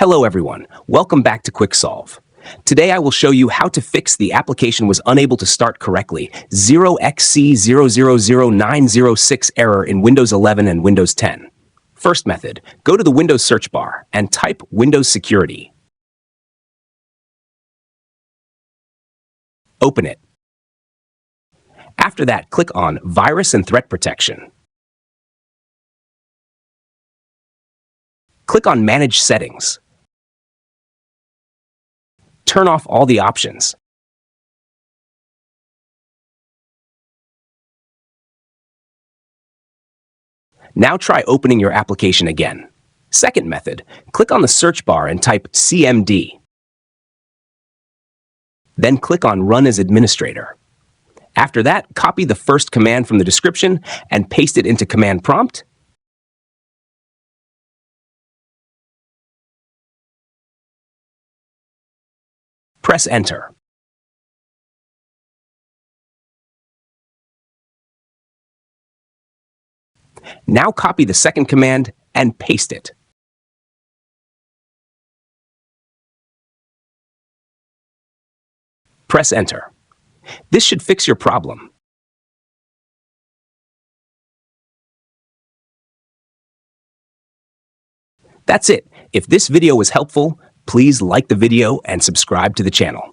Hello everyone, welcome back to Quicksolve. Today I will show you how to fix the application was unable to start correctly 0xc0000906 error in Windows 11 and Windows 10. First method, go to the Windows search bar and type Windows Security. Open it. After that, click on Virus and Threat Protection. Click on Manage Settings. Turn off all the options. Now try opening your application again. Second method, click on the search bar and type CMD. Then click on Run as Administrator. After that, copy the first command from the description and paste it into Command Prompt. Press Enter. Now copy the second command and paste it. Press Enter. This should fix your problem. That's it. If this video was helpful, please like the video and subscribe to the channel.